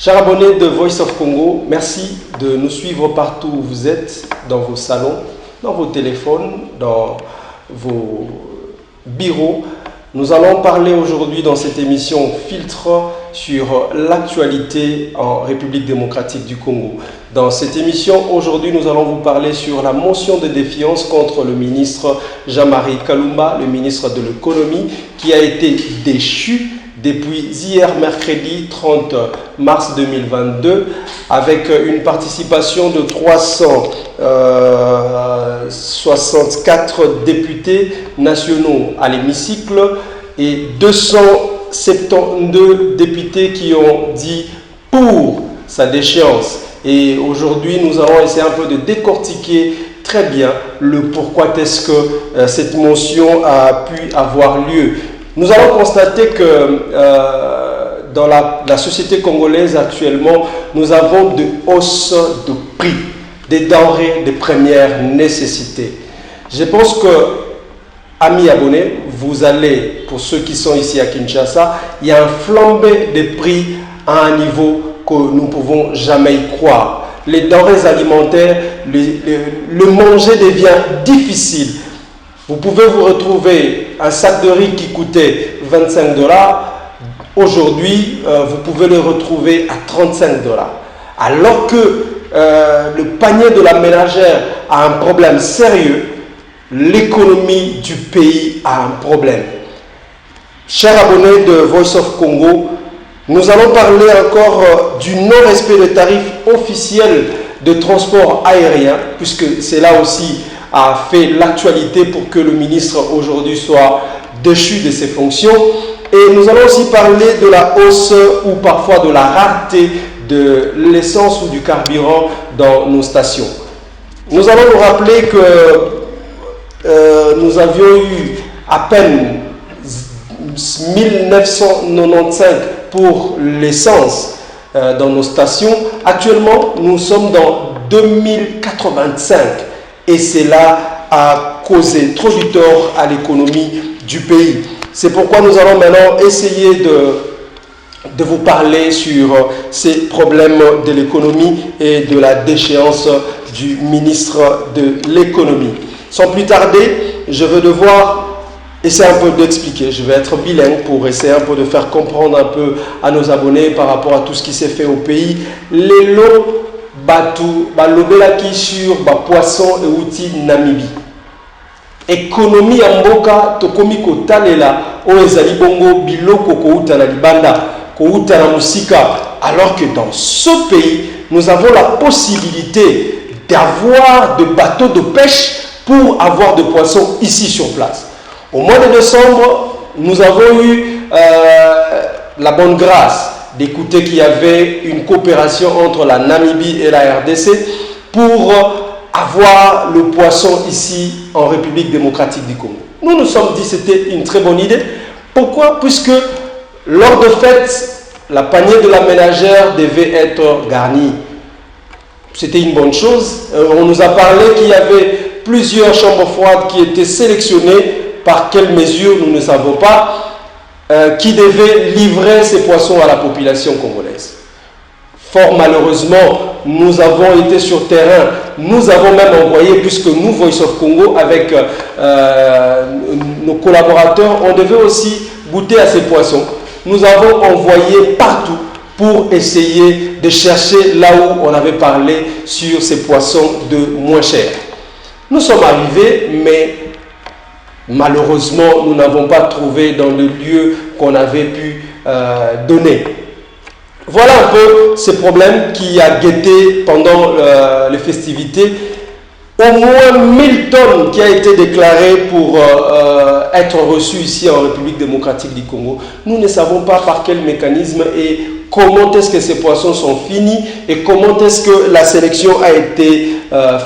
Chers abonnés de Voice of Congo, merci de nous suivre partout où vous êtes, dans vos salons, dans vos téléphones, dans vos bureaux. Nous allons parler aujourd'hui dans cette émission Filtre sur l'actualité en République démocratique du Congo. Dans cette émission, aujourd'hui, nous allons vous parler sur la motion de défiance contre le ministre Jean-Marie Kalumba, le ministre de l'économie, qui a été déchu depuis hier mercredi 30 mars 2022 avec une participation de 364 députés nationaux à l'hémicycle et 272 députés qui ont dit pour sa déchéance. Et aujourd'hui, nous allons essayer un peu de décortiquer très bien le pourquoi est-ce que cette motion a pu avoir lieu. Nous allons constater que dans la société congolaise actuellement, nous avons de hausses de prix des denrées de première nécessité. Je pense que, amis abonnés, vous allez, pour ceux qui sont ici à Kinshasa, il y a un flambé des prix à un niveau que nous ne pouvons jamais y croire. Les denrées alimentaires, le manger devient difficile. Vous pouvez vous retrouver un sac de riz qui coûtait 25 $. Aujourd'hui, vous pouvez le retrouver à 35 $. Alors que le panier de la ménagère a un problème sérieux, l'économie du pays a un problème. Chers abonnés de Voice of Congo, nous allons parler encore du non-respect des tarifs officiels de transport aérien, puisque c'est là aussi a fait l'actualité pour que le ministre aujourd'hui soit déchu de ses fonctions. Et nous allons aussi parler de la hausse ou parfois de la rareté de l'essence ou du carburant dans nos stations. Nous allons nous rappeler que nous avions eu à peine 1995 pour l'essence dans nos stations. Actuellement, nous sommes dans 2085. Et cela a causé trop du tort à l'économie du pays. C'est pourquoi nous allons maintenant essayer de vous parler sur ces problèmes de l'économie et de la déchéance du ministre de l'économie. Sans plus tarder, je vais devoir essayer un peu d'expliquer. Je vais être bilingue pour essayer un peu de faire comprendre un peu à nos abonnés par rapport à tout ce qui s'est fait au pays. Les lots Batu, balobelaki sur poisson et outils Namibie. Économie en mboka tokomi kotalela o ezali bongo biloko kouta na libanda, kouta na musika, alors que dans ce pays, nous avons la possibilité d'avoir des bateaux de pêche pour avoir des poissons ici sur place. Au mois de décembre, nous avons eu la bonne grâce d'écouter qu'il y avait une coopération entre la Namibie et la RDC pour avoir le poisson ici en République démocratique du Congo. Nous nous sommes dit que c'était une très bonne idée. Pourquoi? Puisque lors de fêtes, la panier de la ménagère devait être garnie. C'était une bonne chose. On nous a parlé qu'il y avait plusieurs chambres froides qui étaient sélectionnées. Par quelles mesures, nous ne savons pas. Qui devait livrer ces poissons à la population congolaise. Fort malheureusement, nous avons été sur terrain, nous avons même envoyé, puisque nous, Voice of Congo, avec nos collaborateurs, on devait aussi goûter à ces poissons. Nous avons envoyé partout pour essayer de chercher là où on avait parlé sur ces poissons de moins cher. Nous sommes arrivés, mais malheureusement, nous n'avons pas trouvé dans le lieu qu'on avait pu donner. Voilà un peu ce problème qui a guetté pendant les festivités. Au moins 1000 tonnes qui a été déclarées pour être reçues ici en République démocratique du Congo. Nous ne savons pas par quel mécanisme et comment est-ce que ces poissons sont finis et comment est-ce que la sélection a été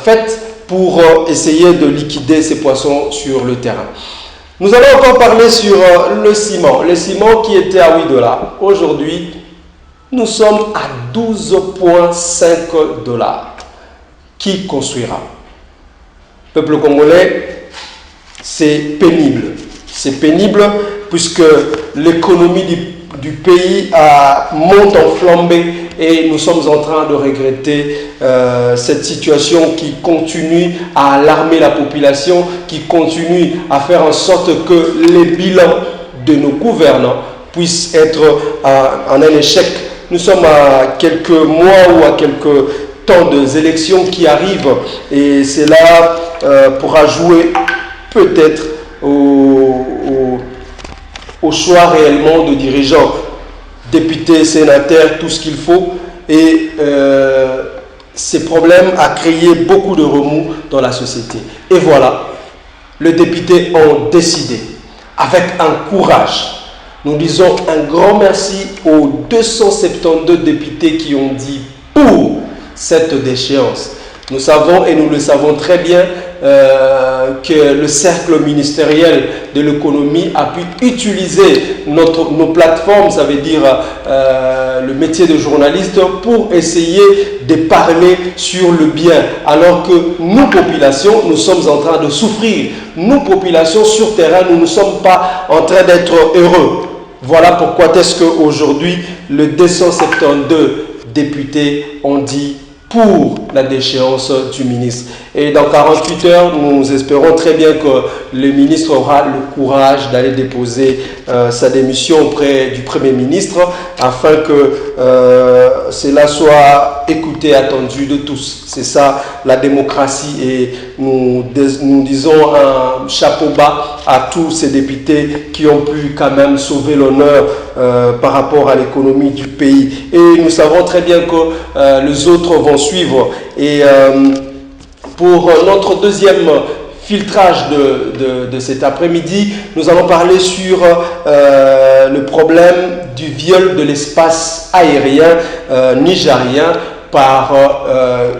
faite pour essayer de liquider ces poissons sur le terrain. Nous allons encore parler sur le ciment. Le ciment qui était à 8 $. Aujourd'hui, nous sommes à 12,5 $. Qui construira? Peuple congolais, c'est pénible. C'est pénible puisque l'économie du pays monte en flambée et nous sommes en train de regretter cette situation qui continue à alarmer la population, qui continue à faire en sorte que les bilans de nos gouvernants puissent être en un échec. Nous sommes à quelques mois ou à quelques temps des élections qui arrivent et cela pourra jouer peut-être au choix réellement de dirigeants, députés, sénateurs, tout ce qu'il faut. Et ces problèmes ont créé beaucoup de remous dans la société. Et voilà, les députés ont décidé, avec un courage. Nous disons un grand merci aux 272 députés qui ont dit pour cette déchéance. Nous savons et nous le savons très bien que le cercle ministériel de l'économie a pu utiliser nos plateformes, ça veut dire le métier de journaliste, pour essayer de parler sur le bien. Alors que nous, populations, nous sommes en train de souffrir. Nous, populations sur terrain, nous ne sommes pas en train d'être heureux. Voilà pourquoi est-ce qu'aujourd'hui, les 272 députés ont dit pour la déchéance du ministre. Et dans 48 heures, nous espérons très bien que le ministre aura le courage d'aller déposer sa démission auprès du Premier ministre afin que cela soit écouté, attendu de tous. C'est ça la démocratie et nous disons un chapeau bas à tous ces députés qui ont pu quand même sauver l'honneur par rapport à l'économie du pays. Et nous savons très bien que les autres vont suivre. Et pour notre deuxième filtrage de cet après-midi, nous allons parler sur le problème du viol de l'espace aérien nigérien par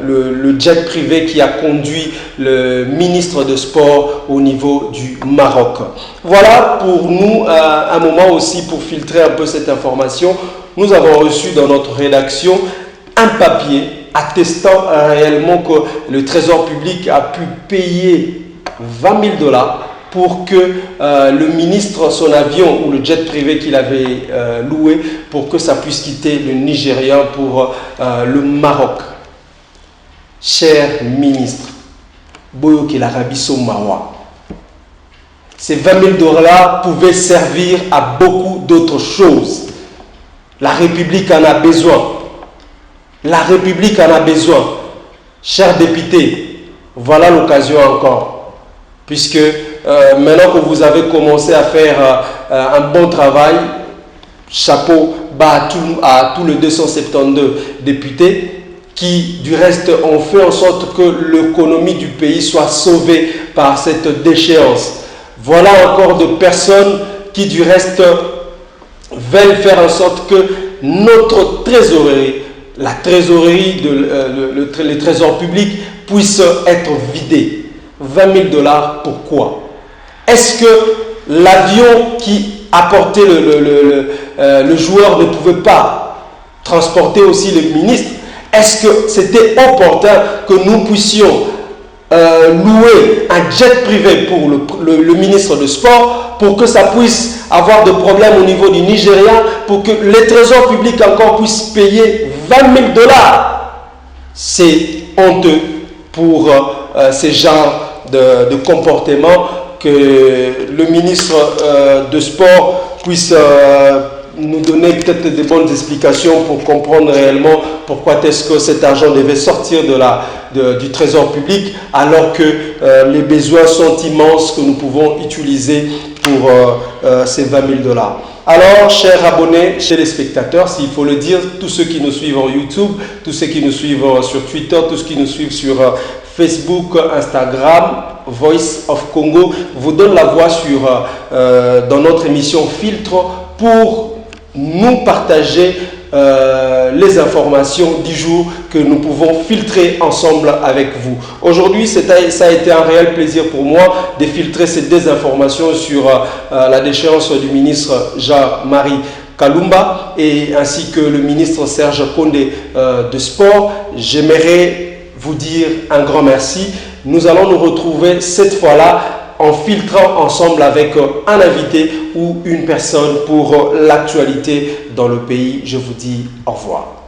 le jet privé qui a conduit le ministre de Sport au niveau du Maroc. Voilà pour nous un moment aussi pour filtrer un peu cette information. Nous avons reçu dans notre rédaction un papier attestant réellement que le Trésor public a pu payer 20 000 $ pour que le ministre, son avion ou le jet privé qu'il avait loué, pour que ça puisse quitter le Nigeria pour le Maroc. Cher ministre, Boyoke l'Arabiso Mawa, ces 20 000 $ pouvaient servir à beaucoup d'autres choses. La République en a besoin. La République en a besoin. Chers députés, voilà l'occasion encore. Puisque maintenant que vous avez commencé à faire un bon travail, chapeau bas à tous les 272 députés qui, du reste, ont fait en sorte que l'économie du pays soit sauvée par cette déchéance. Voilà encore de personnes qui, du reste, veulent faire en sorte que notre trésorerie, la trésorerie, le trésor public puisse être vidé. 20 000 $, pourquoi? Est-ce que l'avion qui apportait le joueur ne pouvait pas transporter aussi le ministre? Est-ce que c'était opportun que nous puissions louer un jet privé pour le ministre de Sport pour que ça puisse avoir de problèmes au niveau du Nigeria, pour que les trésors publics encore puissent payer 20 000 $? C'est honteux pour ces genres de comportement que le ministre de Sport puisse nous donner peut-être des bonnes explications pour comprendre réellement pourquoi est-ce que cet argent devait sortir du trésor public alors que les besoins sont immenses que nous pouvons utiliser pour ces 20 000 $. Alors, chers abonnés, chers téléspectateurs, s'il faut le dire, tous ceux qui nous suivent en YouTube, tous ceux qui nous suivent sur Twitter, tous ceux qui nous suivent sur Facebook, Instagram, Voice of Congo, vous donne la voix dans notre émission Filtre pour nous partager les informations du jour que nous pouvons filtrer ensemble avec vous. Aujourd'hui, ça a été un réel plaisir pour moi de filtrer ces deux informations sur la déchéance du ministre Jean-Marie Kalumba et ainsi que le ministre Serge Condé de Sport. J'aimerais vous dire un grand merci. Nous allons nous retrouver cette fois-là en filtrant ensemble avec un invité ou une personne pour l'actualité dans le pays. Je vous dis au revoir.